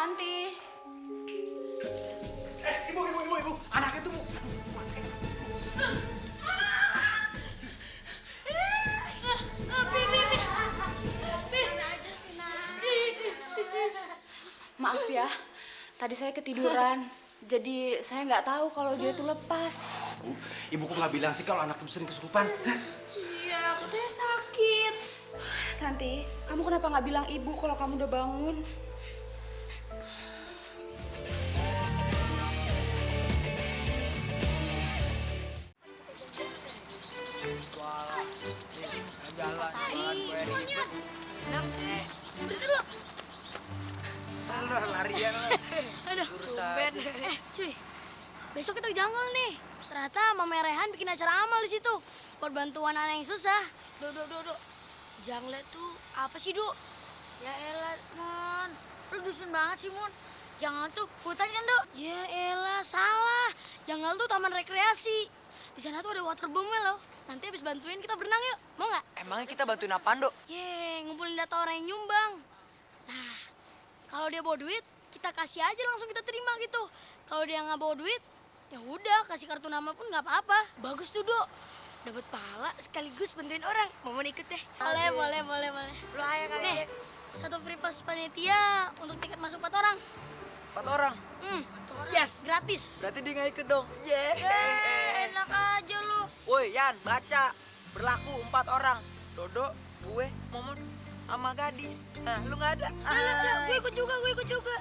Santi. Ibu, anaknya tuh, Bu. Maaf ya, tadi saya ketiduran. Jadi saya nggak tahu kalau dia itu lepas. Ibu kok nggak bilang sih kalau anaknya sering kesurupan? Iya, katanya sakit. Santi, kamu kenapa nggak bilang ibu kalau kamu udah bangun? Larian lah. Aduh, Ben. Cuy, besok kita ke jungle nih. Ternyata Mama Rehan bikin acara amal di situ buat bantuan anak yang susah. Do. Jungle tuh apa sih, Do? Ya elah, Mon. Lu dusun banget sih, Mon. Jangan tuh hutan kan, Dok? Ya elah, salah. Jungle tuh taman rekreasi. Di sana tuh ada waterboomnya loh. Nanti habis bantuin kita berenang yuk. Mau nggak? Emangnya kita bantuin apaan, Dok? Ngumpulin data orang yang nyumbang. Nah, kalau dia bawa duit, kita kasih aja langsung kita terima gitu. Kalau dia nggak bawa duit, ya udah kasih kartu nama pun nggak apa-apa. Bagus tuh, Dok. Dapat pahala sekaligus bantuin orang. Mau ikut deh? Boleh. Lu aja kali, Nih, Dek. satu free pass panitia untuk tiket masuk 4 orang. 4 orang. Yes, gratis. Berarti dia nggak ikut dong. Enak aja lu. Woi, Yan, baca. Berlaku 4 orang. Dodo, gue, Momon, sama gadis. Nah, lu nggak ada. Gue ikut juga.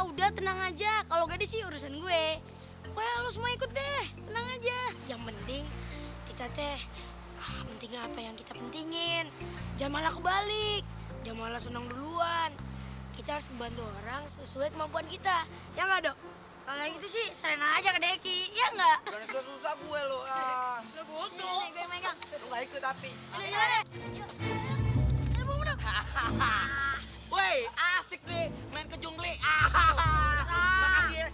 Udah, tenang aja. Kalau gadis sih urusan gue. Wah, lu semua ikut deh. Tenang aja. Yang penting kita penting apa yang kita pentingin. Jangan malah kebalik. Jangan malah senang duluan. Kita harus membantu orang sesuai kemampuan kita. Ya nggak, Dok? Kalau gitu sih, serain aja ke Deki. Ya nggak? Jangan susah-susah gue lo. Lu bodoh. Nih, gue megang. Lu nggak ikut tapi. Udah jalan deh. Woi, asik nih main ke jungli. Makasih ya.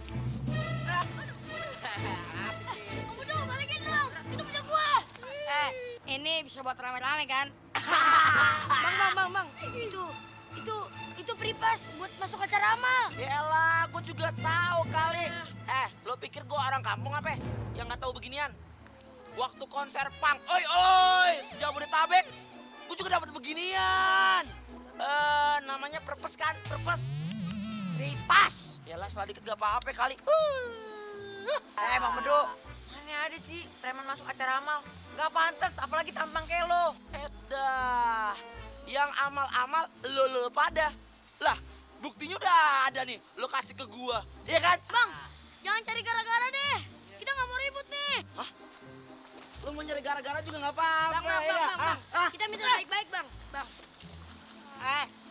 Asik nih. Bodoh, balikin dong. Itu punya gua. Ini bisa buat rame-rame kan? Bang. Itu free pass buat masuk acara amal. Yaelah, gue juga tahu kali. Lo pikir gue orang kampung apa? Yang nggak tahu beginian? Waktu konser punk, oi, sejabodetabek, gue juga dapat beginian. Namanya perpes kan, perpes. Free pass. Yaelah, setelah dikit gak apa-apa kali. Bang Bedu. Mana ada sih preman masuk acara amal? Gak pantas, apalagi tampang kayak lo. Edah, yang amal-amal lo pada. Lah, buktinya udah ada nih, lo kasih ke gua, iya kan? Bang, jangan cari gara-gara deh. Kita nggak mau ribut nih. Hah? Lo mau nyari gara-gara juga nggak apa-apa ya? Kita minta baik-baik, Bang.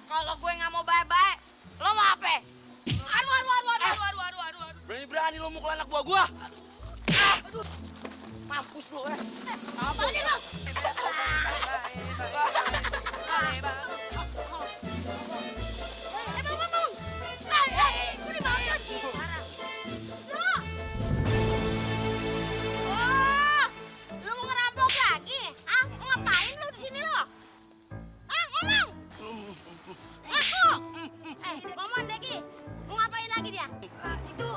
Kalau gue nggak mau baik-baik, lo mau apa? Aduh. Berani-berani lo mukul anak buah gua. Mampus lo, Balikin, Bang. Bang. Kok dimakan sih? Lu mau ngerampok lagi? Ngapain lu di sini lo? Ngomong. Ngaku. Momon, Deki. Mau ngapain lagi dia? Itu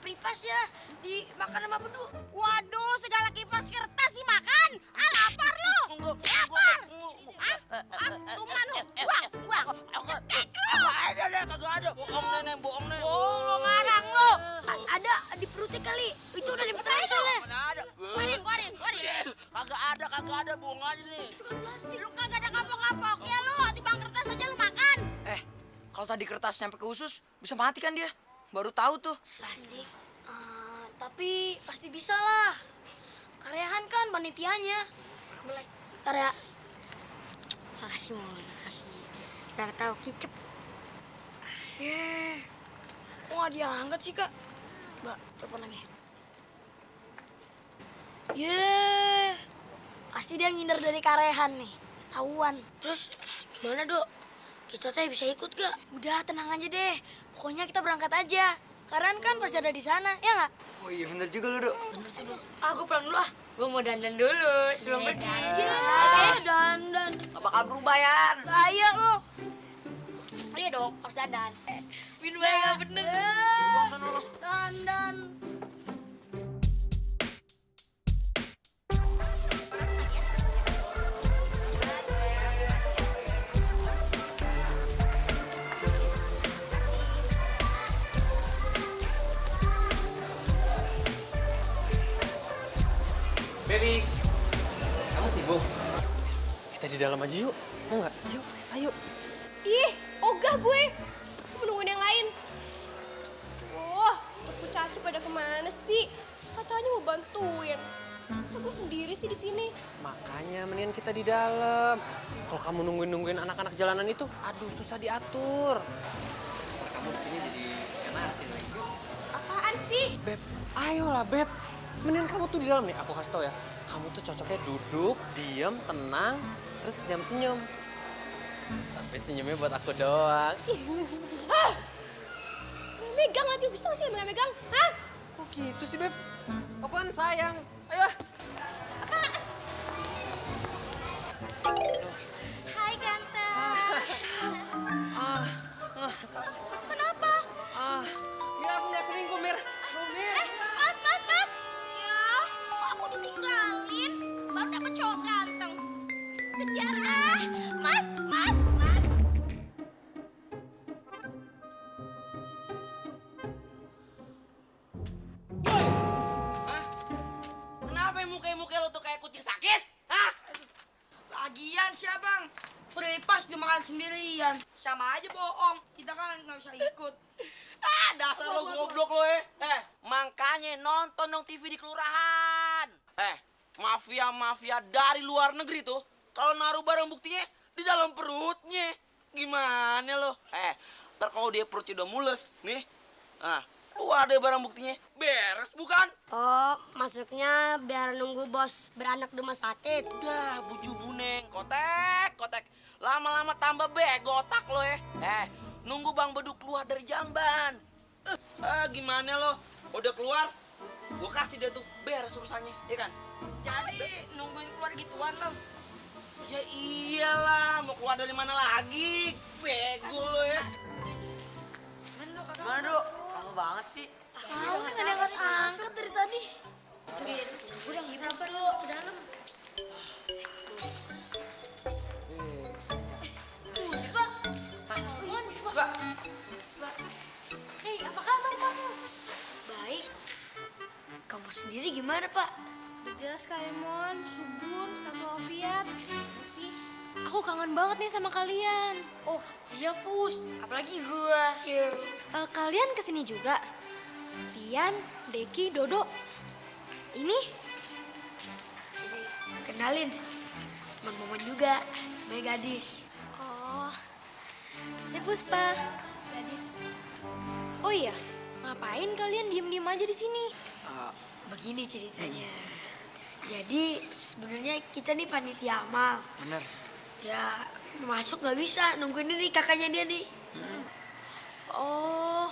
pripas ya dimakan sama Bedu. Waduh, segala kipas kertas sih makan. Lapar lu. Lapar. Tuman lu. Buang. Cekek lu. Kagak ada. Bohong nenek. Lo ngarang lo. Ada di perutnya kali. Itu udah dipetain soalnya. Mana ada? Keluarin. Kagak ada, bohong aja nih. Itu kan plastik. Lu kagak ada kapok-kapok ya lu. Timbang kertas aja lu makan. Kalau tadi kertas nyampe ke usus, bisa mati kan dia? Baru tahu tuh. Plastik. Tapi pasti bisa lah. Karyahan kan panitianya. Ntar ya. Makasih, Mon. Makasih. Gak tahu kicep. Kok nggak diangkat sih, Kak? Mbak, telepon lagi. Pasti dia ngindar dari karyahan nih. Tahuan. Terus gimana, Dok? Kita bisa ikut gak? Udah, tenang aja deh. Pokoknya kita berangkat aja. Karen kan pasti ada di sana, ya nggak? Oh iya, bener juga lu, Dok. Bener tuh, Dok. Aku pulang dulu ah. Gue mau dandan dulu sebelum pergi. Iya, dandan. Gak bakal berubah, Yan. Bahaya lo. Iya dong, harus dandan. Minum aja bener. Dandan. Baby, kamu sibuk? Kita di dalam aja yuk, mau nggak? Ayo, ayo. Ih, ogah gue. Gue menungguin yang lain. Wah, aku Caci pada kemana sih? Katanya mau bantuin. Kok gue sendiri sih di sini? Makanya mendingan kita di dalam. Kalau kamu nungguin anak-anak jalanan itu, aduh susah diatur. Kamu di sini jadi kena asin lagi. Apaan sih? Beb, ayolah Beb. Mendingan kamu tuh di dalam nih, aku kasih tau ya. Kamu tuh cocoknya duduk, diem, tenang, terus senyum-senyum. Tapi senyumnya buat aku doang. Hah? Megang nanti bisa gak sih megang? Hah? Kok gitu sih Beb? Aku kan sayang. Ayo. Hai ganteng. Kenapa? Mir aku nggak selingkuh, Mir. Mir. Mas. Ya, kok aku ditinggalin? Baru dapet cowok ganteng. Kejar ah. Mas. Kenapa muka lo tuh kayak kucing sakit? Hah? Lagian siapa bang? Free pass dia makan sendirian. Sama aja bohong. Kita kan nggak bisa ikut. Dasar lo goblok lo makanya nonton dong TV di kelurahan. Mafia dari luar negeri tuh kalau naruh barang buktinya di dalam perutnya. Gimana lo? Ntar kalau dia perutnya udah mules nih, keluar deh barang buktinya. Beres bukan? Oh, maksudnya biar nunggu bos beranak di rumah sakit. Dah, buju buneng, kotek. Lama-lama tambah bego otak lo nunggu Bang Bedu keluar dari jamban. Gimana lo? Udah keluar? Gue kasih dia tuh beres urusannya, ya kan? Jadi nungguin keluar gituan bang. Ya iyalah, mau keluar dari mana lagi? Bego lo ya. Gimana, Dok? Lama banget sih. Tahu nih gak diangkat dari tadi. Udah sabar lu ke dalam. Puspa. Hei, apa kabar kamu? Baik. Kamu sendiri gimana, Pak? Jelas Kak Emon, Subur, satu Oviat. Sih, aku kangen banget nih sama kalian. Oh iya Pus. Apalagi gua. Kalian kesini juga? Vian, Deki, Dodo. Ini? Kenalin, teman Momen juga, namanya Gadis. Oh, saya Puspa, gadis. Oh iya, ngapain kalian diem-diem aja di sini? Begini ceritanya. Jadi sebenarnya kita nih panitia amal. Bener. Ya masuk nggak bisa, nungguin ini kakaknya dia nih. Oh,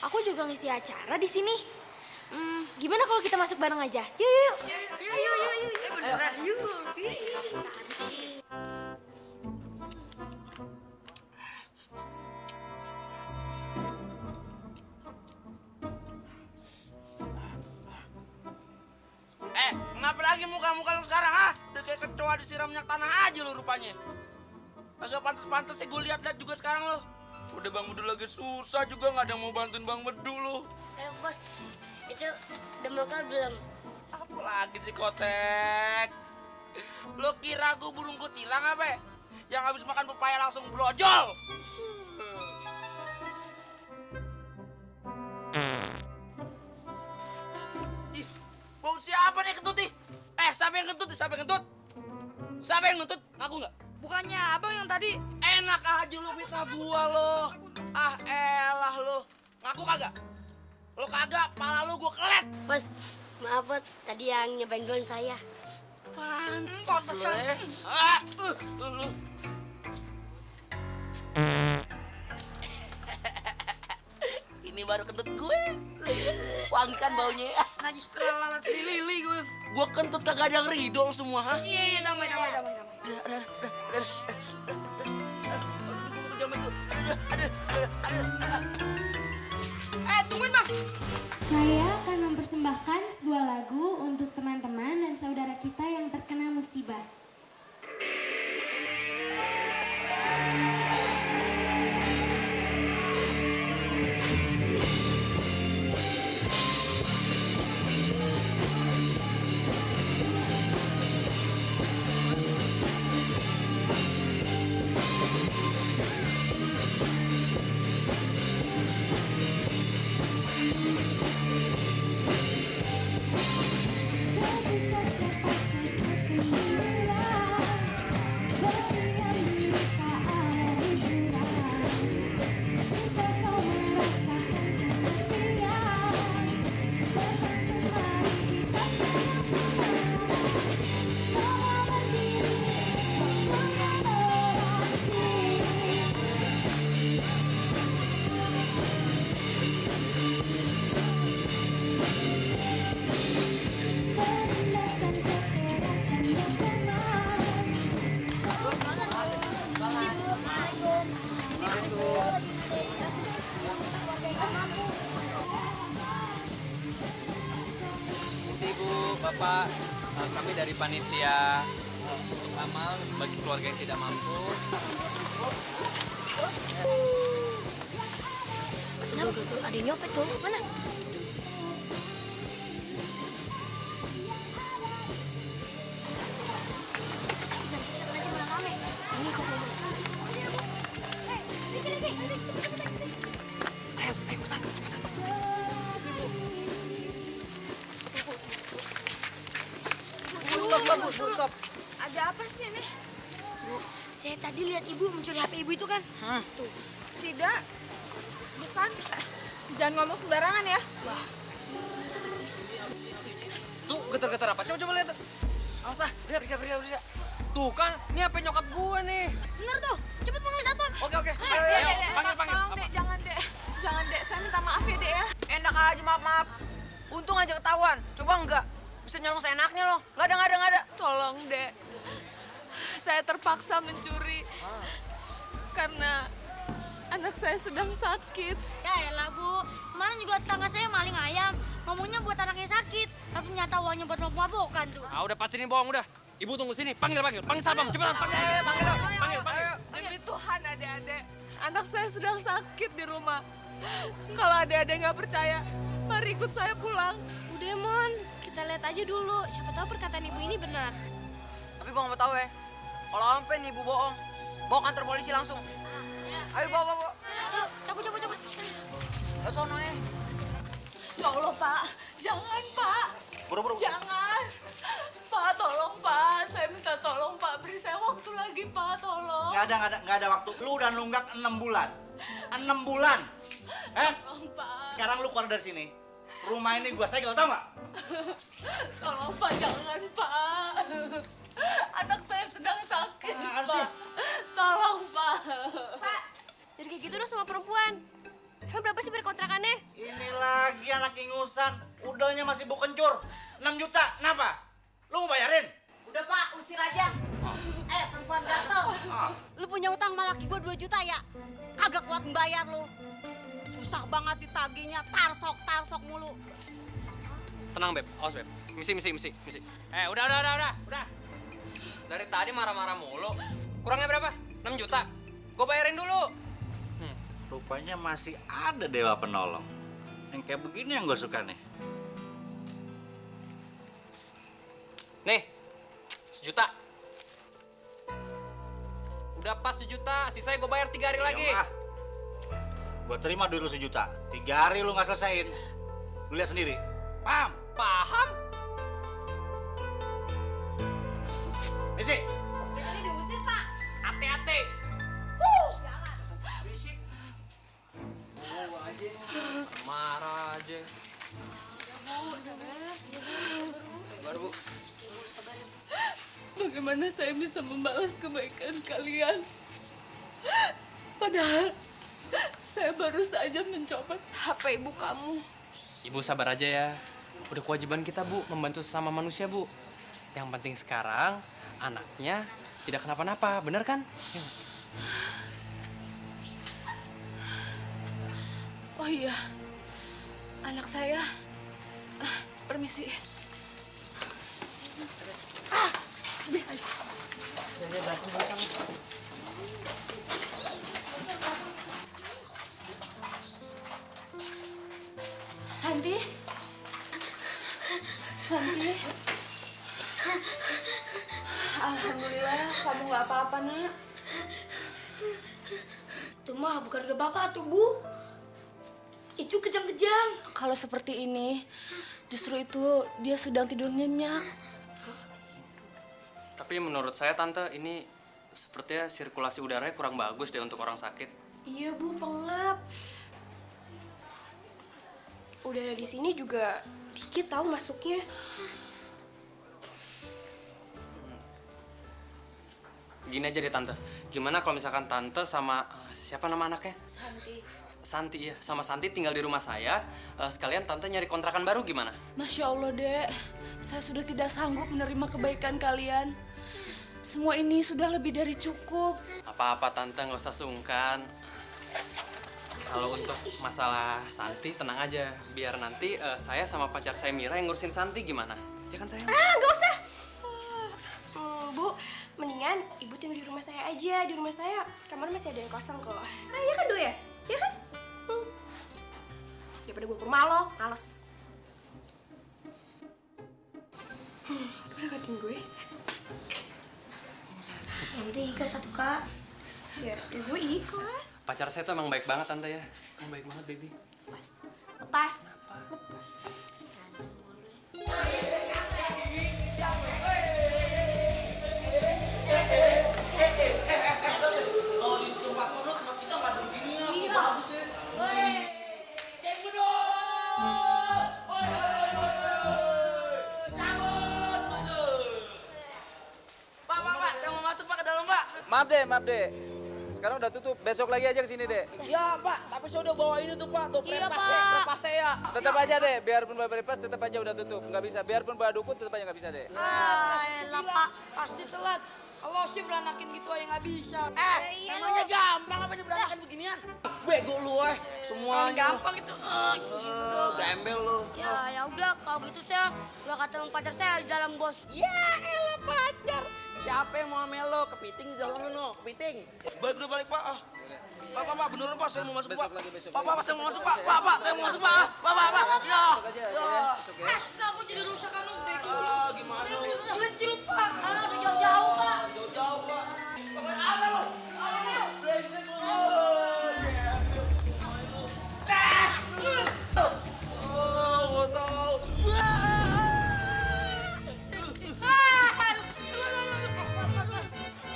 aku juga ngisi acara di sini. Gimana kalau kita masuk bareng aja? Yuk. Beneran yuk. Kenapa lagi muka-muka lu sekarang, Udah kayak kecoa disiram minyak tanah aja lu rupanya. Agak pantas-pantas sih gue lihat-lihat juga sekarang lo. Udah Bang Bedu lagi susah juga, nggak ada yang mau bantuin Bang Bedu lo. Bos, itu udah makan belum? Apa lagi sih kotek? Lo kira gue burung kutilang apa? Yang habis makan pepaya langsung brojol. Ih, bau siapa nih kentut nih? Siapa yang kentut? Siapa yang kentut? Ngaku nggak? Bukannya abang yang tadi. Enak aja lu fitnah gua lo. Elah lo. Ngaku kagak? Lo kagak, pala lu gua kelet. Bos, maaf bos, tadi yang nyobain duluan saya. Pantes lo ya. Lu. Ini baru kentut gue. Wangi kan baunya. Najis terlalat lili gue. Gua kentut kagak ada yang ridol semua, Iya, damai. Aduh, Bapak, kami dari panitia untuk amal bagi keluarga yang tidak mampu. Kenapa? Ada yang nyopet tuh. Mana? Sayang, ayo pesan, cepetan. Stop. Ada apa sih nih? Bu, saya tadi lihat ibu mencuri HP ibu itu kan? Tuh. Tidak. Bukan. Jangan ngomong sembarangan ya. Tuh, getar-getar apa? Coba lihat. Awas ah, periksa. Tuh kan, ini HP nyokap gue nih. Bener tuh. Cepet panggil satpam. Oke. Ayo, panggil. Tolong dek, jangan dek. Jangan dek, saya minta maaf ya dek ya. Enak aja, maaf. Untung aja ketahuan. Coba enggak. Bisa nyolong seenaknya loh. Nggak ada. Tolong dek. Saya terpaksa mencuri. Karena anak saya sedang sakit. Ya elah Bu, kemarin juga tetangga saya maling ayam. Ngomongnya buat anaknya sakit, tapi nyata uangnya buat mabok-mabokan tuh. Ah, udah pasti ini bohong udah. Ibu tunggu sini, panggil satpam, cepetan panggil. Demi Tuhan adik-adik, anak saya sedang sakit di rumah. Kalau adik-adik nggak percaya, mari ikut saya pulang. Udah Mon, kita lihat aja dulu. Siapa tahu perkataan ibu ini benar. Tapi gua nggak mau tahu ya. Kalau sampai nih ibu bohong, bawa kantor polisi langsung. Ayo bawa. Cabut. Ke sono ya. Ya Allah Pak, jangan Pak. Buru-buru. Jangan. Pak, tolong Pak. Saya minta tolong Pak. Beri saya waktu lagi Pak, tolong. Nggak ada waktu. Lu udah nunggak 6 bulan. 6 bulan. Tolong Pak. Sekarang lu keluar dari sini. Rumah ini gua segel, tau nggak? Tolong Pak, jangan Pak. Anak saya sedang sakit Pak. Tolong Pak. Pak, jadi kayak gitu dong sama perempuan. Emang berapa sih berkontrakannya? Ini lagi anak ingusan. Udahnya masih bau kencur. 6 juta, kenapa? Lu mau bayarin? Udah Pak, usir aja. Perempuan gatel. Lu punya utang sama laki gue 2 juta ya? Kagak kuat membayar lu. Susah banget ditagihnya, tarsok mulu. Tenang Beb, awas Beb. Misi. Udah. Dari tadi marah-marah mulu. Kurangnya berapa? 6 juta. Gue bayarin dulu. Rupanya masih ada dewa penolong. Yang kayak begini yang gue suka nih. Nih, 1 juta. Udah pas 1 juta, sisanya gue bayar 3 hari lagi. Gue terima duit lu 1 juta. 3 hari lu nggak selesain. Lu lihat sendiri. Paham? Paham? Misi. Ini diusir Pak. Hati-hati. Marah aja. Sabar, Bu. Bagaimana saya bisa membalas kebaikan kalian? Padahal saya baru saja mencopet HP ibu kamu. Ibu sabar aja ya. Udah kewajiban kita, Bu, membantu sesama manusia, Bu. Yang penting sekarang anaknya tidak kenapa-napa, bener kan? Oh iya, anak saya. Permisi. Bisa. Santi? Alhamdulillah, kamu nggak apa-apa, Nak. Itu mah bukan ke bapak tuh Bu. Itu kejang-kejang. Kalau seperti ini, justru itu dia sedang tidur nyenyak. Tapi menurut saya, Tante, ini sepertinya sirkulasi udaranya kurang bagus deh untuk orang sakit. Iya Bu, pengap. Udara di sini juga dikit tahu masuknya. Gini aja deh, Tante. Gimana kalau misalkan Tante sama siapa nama anaknya? Santi, ya. Sama Santi tinggal di rumah saya. Sekalian Tante nyari kontrakan baru gimana? Masya Allah, Dek. Saya sudah tidak sanggup menerima kebaikan kalian. Semua ini sudah lebih dari cukup. Apa-apa, Tante, nggak usah sungkan. Kalau untuk masalah Santi, tenang aja. Biar nanti saya sama pacar saya Mira yang ngurusin Santi gimana? Ya kan sayang? Gak usah. Bu, mendingan ibu tinggal di rumah saya aja. Di rumah saya kamar masih ada yang kosong kok. Iya kan Do ya? Iya kan? Daripada gue ke rumah lo, males. Kau deketin gue? Yang penting ikhlas satu kak. Ya gue ikhlas. Pacar saya tuh emang baik banget tante ya. Emang baik banget baby. Lepas. Kalau di tempat sono tempat kita nggak ada beginian. Iya. Bagus ya. Woi, geng beduk. Sambut. Pak, saya mau masuk Pak ke dalam Pak. Maaf deh. Sekarang udah tutup, besok lagi aja kesini deh. Ya Pak, tapi saya udah bawa ini tuh Pak, tuh prepas saya. Tetap aja deh, biarpun bawa prepas tetap aja udah tutup. Nggak bisa, biarpun bawa dukun tetap aja nggak bisa deh. Elah Pak, pasti telat. Kalau sih beranakin gitu aja nggak bisa. Emangnya gampang apa diberantakan beginian? Bego lu semuanya. Gampang itu. Gembel lu. Ya udah kalau gitu saya nggak ketemu pacar saya di dalam bos. Ya elah pacar. Siapa yang mau melo? Kepiting di dalam lu, kepiting. Balik Pak. Pak, beneran Pak, saya mau masuk Pak. Pak, saya mau masuk Pak. Pak, saya mau masuk Pak. Pak. Ya. Aku jadi rusak kan lu bego. Gimana lu? Udah sih lu Pak. Udah jauh-jauh Pak. Jauh Pak. Apa lu?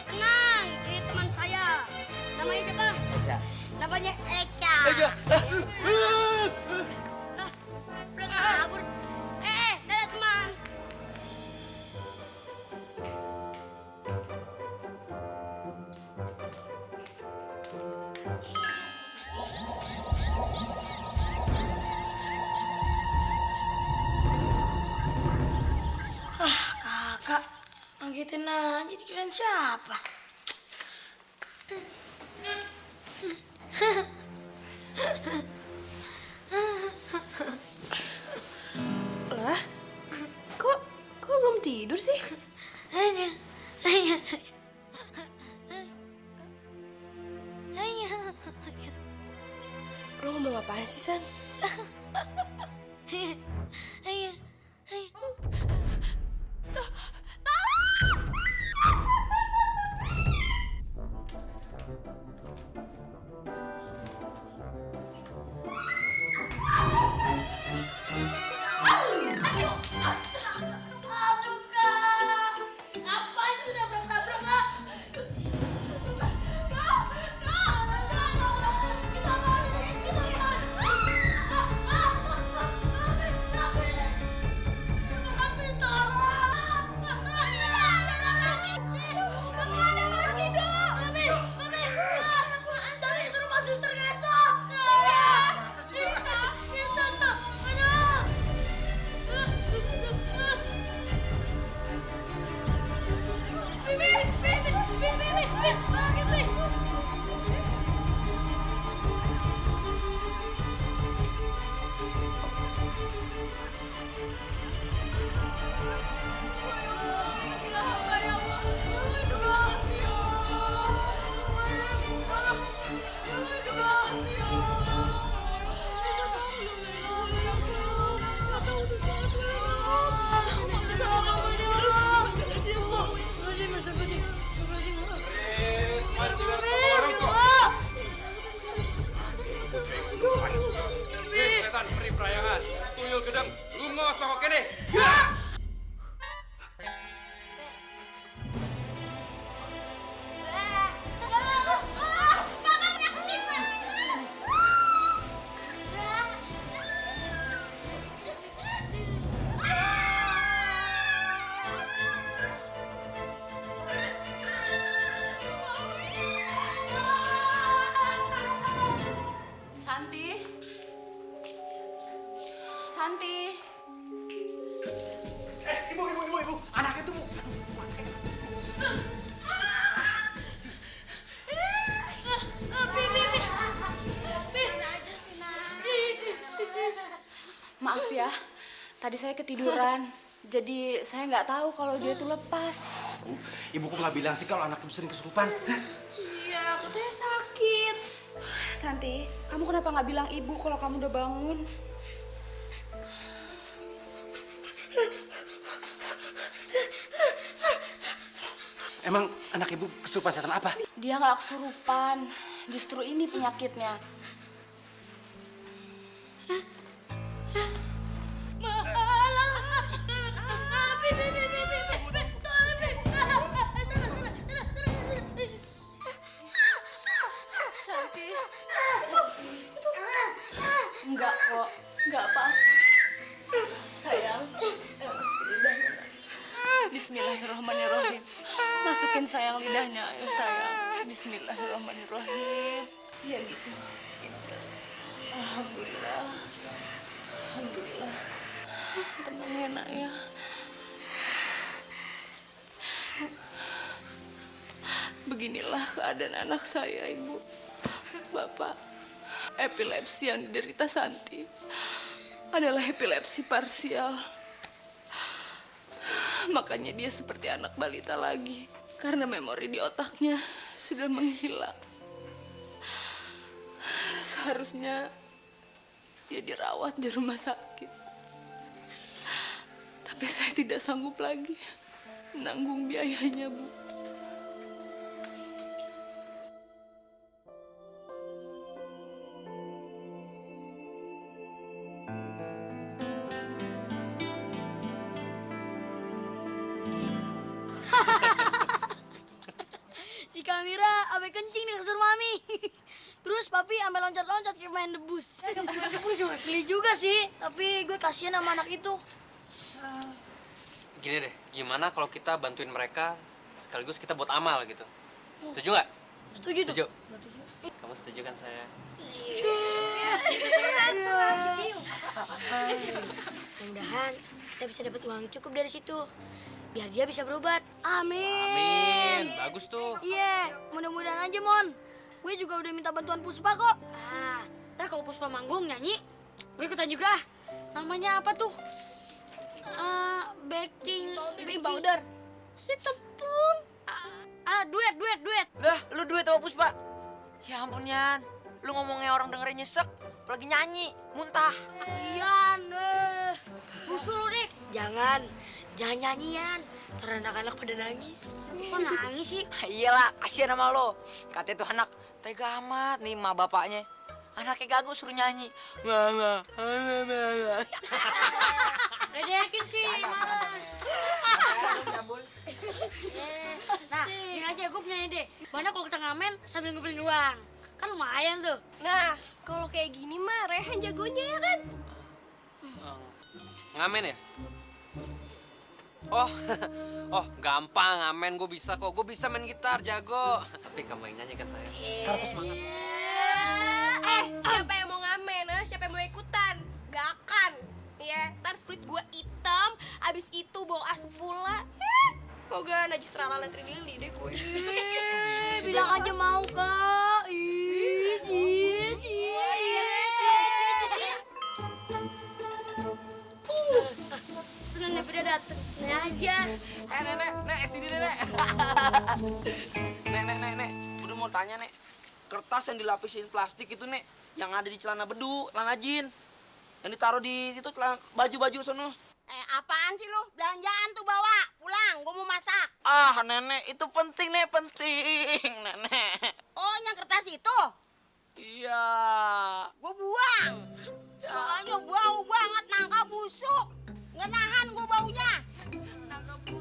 Tenang, ini teman saya. Namanya siapa? Eca. Namanya Eca. Lah, udah kabur. Dadah teman. Kakak, ngagetin aja dikirain siapa? Lah, kok belum tidur sih? Lo ngomong apaan sih, San? Aduh kak, ngapain sudah berak-berak kak? Setan peri perayangan, tuyul gedang, lungo sokok kene. Santi. Ibu. Anaknya tuh, Bu. Maaf ya, tadi saya ketiduran. Jadi saya nggak tahu kalau dia itu lepas. Ibu kok nggak bilang sih kalau anak ibu sering kesurupan? Iya, katanya sakit. Santi, kamu kenapa nggak bilang ibu kalau kamu udah bangun? Emang anak ibu kesurupan setan apa? Dia nggak kesurupan, justru ini penyakitnya. Santi, enggak kok, enggak apa-apa. Sayang, Bismillahirrahmanirrahim. Masukin sayang lidahnya, ayo sayang. Bismillahirrahmanirrahim. Ya gitu. Alhamdulillah. Alhamdulillah. Tenang ya nak ya. Beginilah keadaan anak saya, Ibu. Bapak, epilepsi yang diderita Santi adalah epilepsi parsial. Makanya dia seperti anak balita lagi. Karena memori di otaknya sudah menghilang. Seharusnya dia dirawat di rumah sakit. Tapi saya tidak sanggup lagi menanggung biayanya, Bu. Si Kamira sampai kencing di kasur Mami. Terus papi sampai loncat-loncat kayak main debus. Debus juga geli juga sih, tapi gue kasihan sama anak itu. Gini deh, gimana kalau kita bantuin mereka sekaligus kita buat amal gitu? Setuju nggak? Setuju tuh. Setuju. Kamu setuju kan saya? Mudah-mudahan kita bisa dapat uang cukup dari situ. Biar dia bisa berobat. Amin. Amin, bagus tuh. Iya, mudah-mudahan aja, Mon. Gue juga udah minta bantuan Puspa kok. Ah, ntar kalau Puspa manggung nyanyi, gue ikutan juga. Namanya apa tuh? Baking powder. Si tepung. Duet. Lah, lu duet sama Puspa. Ya ampun, Yan. Lu ngomongnya orang dengerin nyesek, apalagi nyanyi, muntah. Ian, Musuh lu, Dik. Jangan nyanyian. Ntar anak-anak pada nangis. Kok nangis sih? Iyalah, kasihan sama lo. Katanya tuh anak tega amat nih ma bapaknya. Anaknya gagu suruh nyanyi. Ledekin sih, males. Nah, gini aja, gue punya ide. Banyak kalau kita ngamen sambil ngumpulin uang. Kan lumayan tuh. Nah, kalau kayak gini mah Rehan jagonya ya kan? Ngamen ya? Oh, gampang ngamen, gue bisa kok. Gue bisa main gitar, jago. Tapi kamu yang nyanyi kan saya? Siapa yang mau ngamen? Siapa yang mau ikutan? Gak akan. Ya, ntar split gue hitam, abis itu bau asap pula. Moga najis terlalu lili deh gue. Bilang aja mau, Kak. Tenang, Nek, udah dateng. Nek aja. Nek, sini Nek. Nek. Udah mau tanya, Nek. Kertas yang dilapisin plastik itu, Nek, yang ada di celana bedu, celana jin. Yang ditaruh di itu celana baju-baju sono. Apaan sih lu? Belanjaan tuh bawa. Pulang, gua mau masak. Ah, Nenek, itu penting, Nek, penting, Nenek. Oh, yang kertas itu? Iya. Gua buang. Soalnya bau banget, nangka busuk. Nggak nahan gua baunya.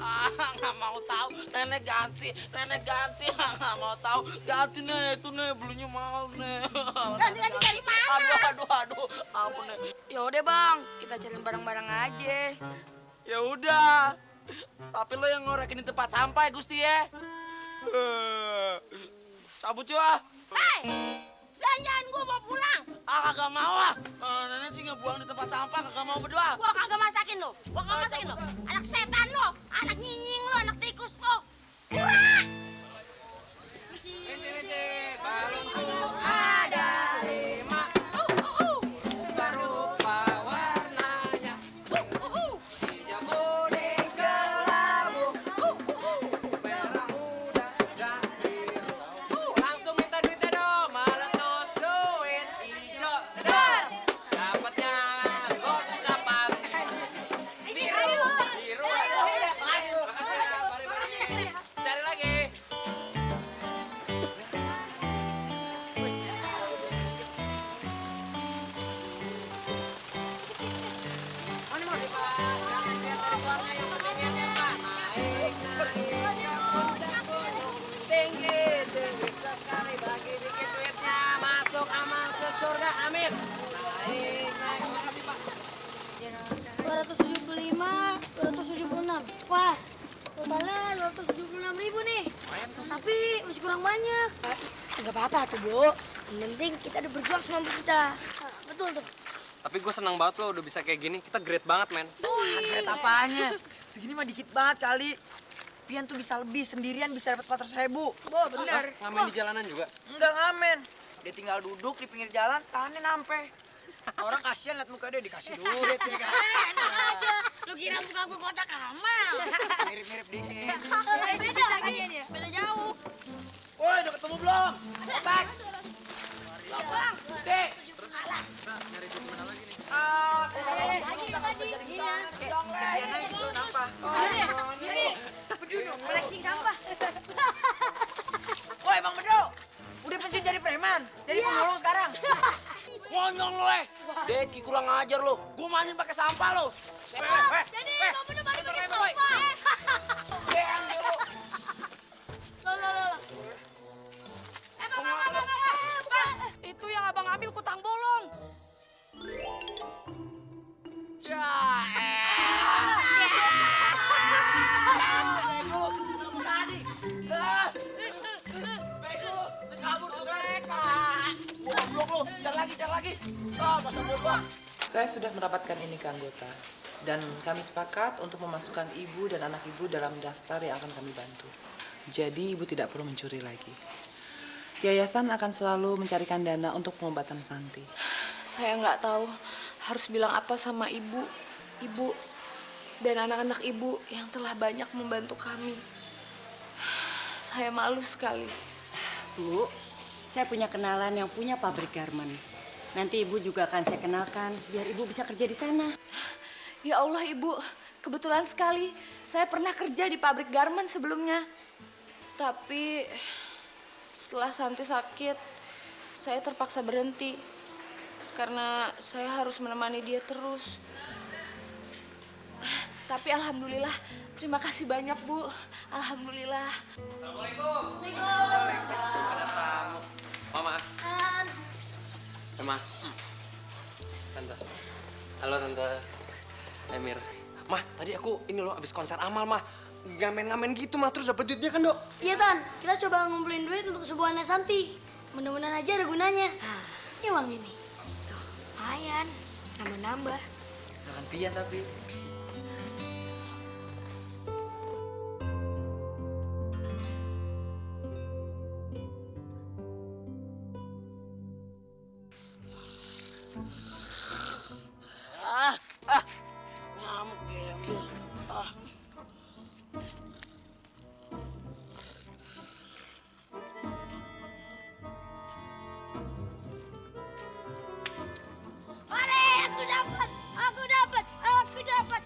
Ah, nggak mau tahu. Nenek ganti. Nggak mau tahu. Ganti, Nek, itu, Nek, belinya mahal, Nek. Ganti dari mana? Aduh. Ampun, Nek. Ya udah, Bang. Kita cari barang-barang aja. Ya udah. Tapi lo yang ngorekin di tempat sampah ya, Gusti ya. Cabut ya. Hei, belanjaan gua mau pulang. Kagak mau ah. Nenek sih ngebuang di tempat sampah, kagak mau berdoa. Gua kagak masakin lo. Anak setan lo, anak nyinying lo, anak tikus lo. Kurang. Ada 5 berupa warnanya hijau kuning warga Amir. Naik. Makasih, Pak. 275, 276. Wah, totalnya 276.000 nih. Tapi masih kurang banyak. Enggak apa-apa tuh, Bu. Yang penting kita udah berjuang semampu kita. Betul tuh. Tapi gue senang banget lo udah bisa kayak gini. Kita great banget, men. Great apanya? Segini mah dikit banget kali. Pian tuh bisa lebih, sendirian bisa dapat 400.000. Wah, bener. Ngamen di jalanan juga. Enggak ngamen. Dia tinggal duduk di pinggir jalan, tangannya nampe. Orang kasihan liat muka dia, dikasih duit ya kan. Enak aja. Lu kira muka gue kotak amal. Mirip-mirip dikit. Saya beda lagi. Beda jauh. Woi, udah ketemu belum? Otak. Bang, Dek. Nyari duit mana lagi nih? koleksi sampah. Woi, Bang Bedo. Udah pensiun jadi preman. Jadi pemulung sekarang. Ngonyong lo Deki kurang ajar lo. Gua mainin pakai sampah lo. Jadi Bang Bedo mandi pakai sampah. Itu yang abang ambil kutang bolong. Ya. Saya sudah mendapatkan ini ke anggota dan kami sepakat untuk memasukkan ibu dan anak ibu dalam daftar yang akan kami bantu. Jadi ibu tidak perlu mencuri lagi. Yayasan akan selalu mencarikan dana untuk pengobatan Santi. Saya nggak tahu harus bilang apa sama ibu dan anak-anak ibu yang telah banyak membantu kami. Saya malu sekali. Bu, saya punya kenalan yang punya pabrik garmen. Nanti ibu juga akan saya kenalkan biar ibu bisa kerja di sana. Ya Allah ibu, kebetulan sekali saya pernah kerja di pabrik garmen sebelumnya. Tapi setelah Santi sakit, saya terpaksa berhenti karena saya harus menemani dia terus. Tapi alhamdulillah, terima kasih banyak Bu. Alhamdulillah. Assalamualaikum. Ada tamu. Mama. Ma. Tante. Halo Tante. Emir. Mah, tadi aku ini loh abis konser Amal, Mah. Ngamen-ngamen gitu, Mah, terus dapet duitnya kan, Dok? Iya, Tan. Kita coba ngumpulin duit untuk kesembuhannya Santi. Mudah-mudahan aja ada gunanya. Nah, ini uang ini. Tuh, lumayan. Nambah-nambah. Jangan pian tapi. Ngamuk gembel. Ore, aku dapat. Ore, aku dapat.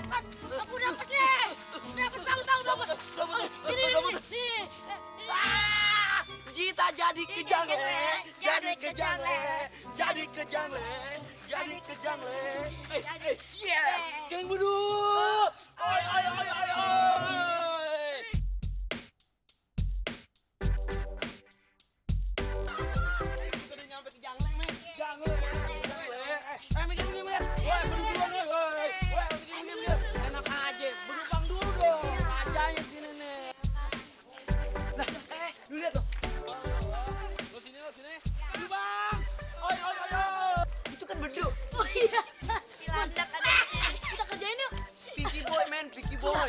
Pas. Aku dapat deh. Dapat. Ini. Jita jadi kejang le. Yes, geng budu. Oi. Sudah nyampe ke Jangleng, men. Jangleng. Mikir. Woi. Enak aja, berubang dulu dong. Rajanya sini nih. Nah, lu lihat tuh. Lo sini. Ayo Bang. Oi. Itu kan Bedo. Oh iya, silakan. Kita kerjain yuk. Picky boy, men. Picky boy.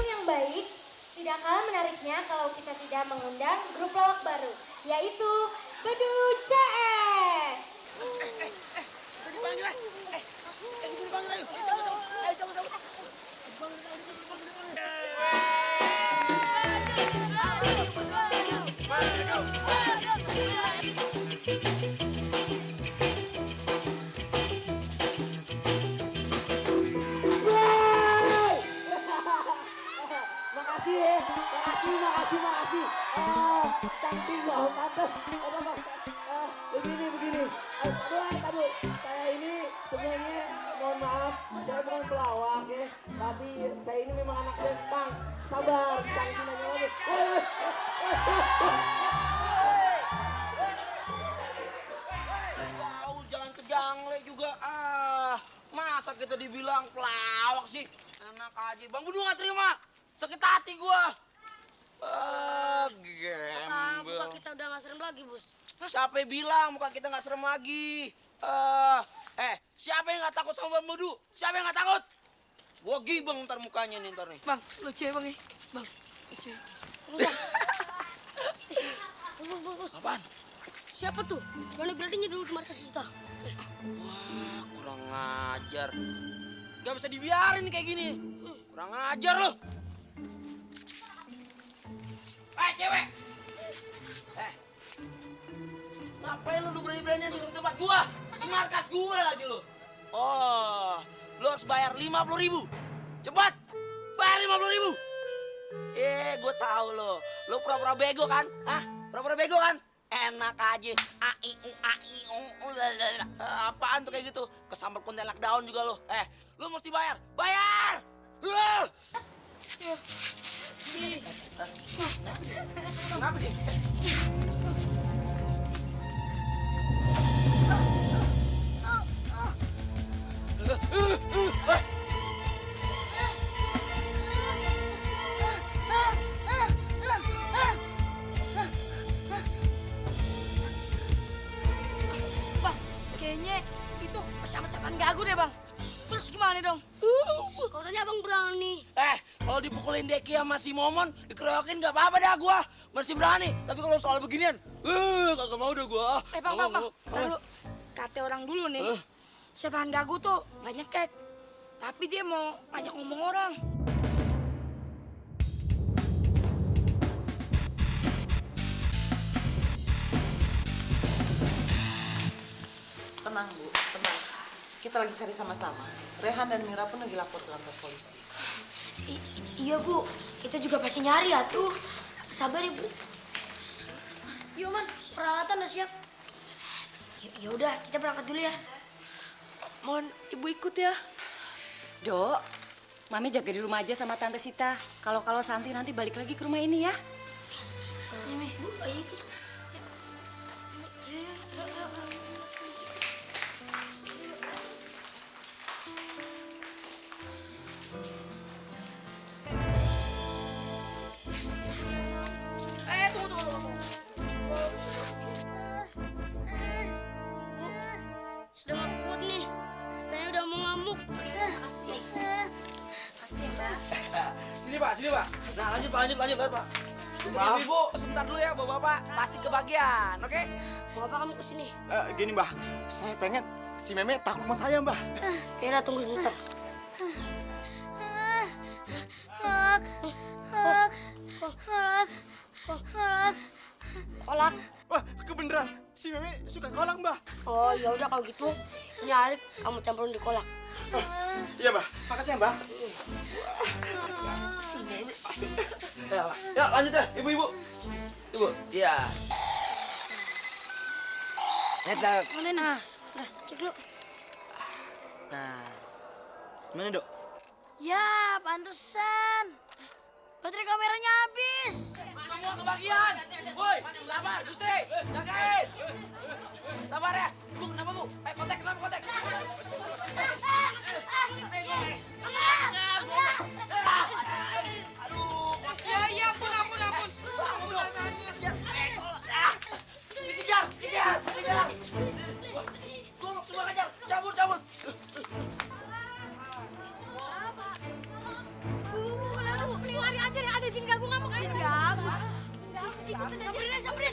Pengunjung yang baik, tidak kalah menariknya kalau kita tidak mengundang grup lawak baru, yaitu Bedu CS. Kita dipanggil lah. Kita dipanggil ayo. Cabut. Makasih. Oh, cantik loh, pantas. Begini. Aduh. Saya ini sebenarnya mohon maaf, saya bukan pelawak ya, tapi saya ini memang anak Jepang. Sabar, cantik nanya lagi. Kau jangan kejangle juga. Masa kita dibilang pelawak sih? Enak aja. Bang Bedu nggak terima. Sakit hati gua. Gembel. Muka kita udah gak serem lagi, Bos. Siapa yang bilang muka kita nggak serem lagi? Siapa yang nggak takut sama Bang Bedu? Siapa yang nggak takut? Gua gibeng ntar mukanya nih ntar nih. Bang, lucu ya Bang ya? Bang, lucu ya. Bos. Apaan? Siapa tuh? Berani-beraninya dulu di markas Ustaz. Wah, kurang ajar. Gak bisa dibiarin kayak gini. Kurang ajar lo. Cewek. Ngapain lu berani-beranian di tempat gua? Di markas gua lagi lu. Oh, lu harus bayar 50.000. Cepat, bayar 50.000. Gua tahu lo. Lu pura-pura bego kan? Pura-pura bego kan? Enak aja. Apaan tuh kayak gitu? Kesambal kuntilanak daun juga lo. Lu mesti bayar. Bayar! Kenapa sih? Bang, kayaknya itu sama-sama gagu deh Bang. Terus gimana dong? Katanya Abang berani. Kalau dipukulin Deki sama si Momon, dikeroyokin gak apa-apa dah gua. Masih berani. Tapi kalau soal beginian, kagak mau dah gua. Bang. Taruh kata orang dulu nih. Setan gagu tuh gak nyekek. Tapi dia mau ngajak ngomong orang. Tenang Bu, tenang. Kita lagi cari sama-sama. Rehan dan Mira pun lagi lapor ke kantor polisi. Iya Bu, kita juga pasti nyari ya tuh. Sabar ya Bu. Yuk Man, peralatan udah siap. Ya udah, kita berangkat dulu ya. Mohon Ibu ikut ya. Dok, Mami jaga di rumah aja sama Tante Sita. Kalau Santi nanti balik lagi ke rumah ini ya. Mimi, Bu, ayo ikut. Tunggu. Bu, sudah gak kuat nih. Setanya udah mau ngamuk. Kasih Mbak. Sini Pak. Nah lanjut Pak. Ibu, sebentar dulu ya Bapak. Pasti kebagian, oke? Bapak kami kesini. Gini Mbah, saya pengen si Meme takut sama saya Mbah. Vera, tunggu sebentar. Kolak. Wah, kebeneran. Si Meme suka kolak Mbah. Oh ya udah kalau gitu, ini Arif kamu campurin di kolak. Iya Mbah, makasih ya Mbah. Si Meme asik. Ya lanjut ya, Ibu. Iya. Netak. Mana nih? Nah, cek dulu. Nah, mana Dok? Ya, pantesan. Baterai kameranya habis. Semua kebagian. Woi, sabar, Gusti. Jagain. Sabar ya. Bu, kenapa Bu? Kontak. Aduh. Ya, ampun. Kejar. Gua coba kejar. Cabut. Jin Gagu ngamuk. Jin Gagu. Samperin aja, samperin.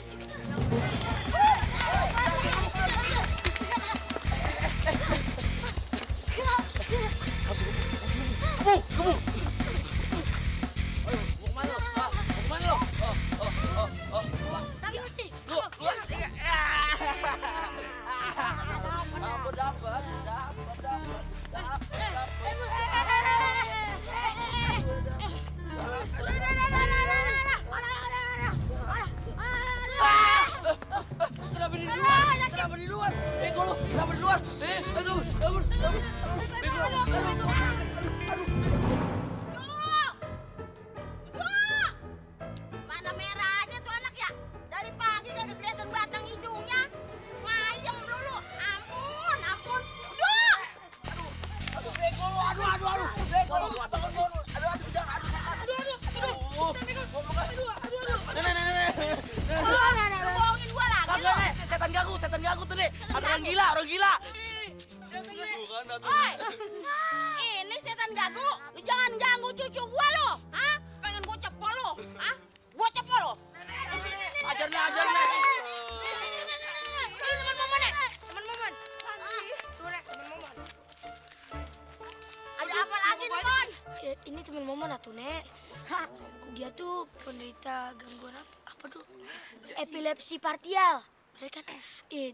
Kamu. Ayo, mau kemana lo? Mau kemana lo? Tapi Uci. Dua, tiga. Dapat. Kenapa di luar? Kenapa di luar? Bego lu, kenapa di luar? Kabur. Bego lu. Mana merahnya tuh anak ya? Dari pagi gak kelihatan batang hidungnya. Ngayem dulu. Ampun. Aduh, bego lu. Aduh. Bego lu, bangun. Aduh, jangan. Aduh, setan. Nenek. Lu bohongin gua lagi lu. Kagak, Nek. Setan gagu tuh, Nek. Ada orang gila. Oi, ini setan gagu. Lu jangan ganggu cucu gua lo. Hah? Pengen gua cepol lo. Hah? Gua cepol lo. Ajar, Nek. Ini teman Momon, Nek. Teman Momon. Tuh, Nek, teman Momon. Ada apa lagi nih, Mon? Ini teman Momon atuh, Nek. Dia tuh penderita gangguan apa tuh? Epilepsi partial. Kan?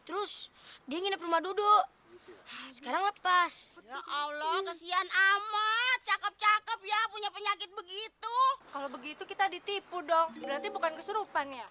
Terus dia nginep rumah Duduk. Sekarang lepas. Ya Allah, kasihan amat. Cakep ya punya penyakit begitu. Kalau begitu kita ditipu dong. Berarti bukan kesurupan ya?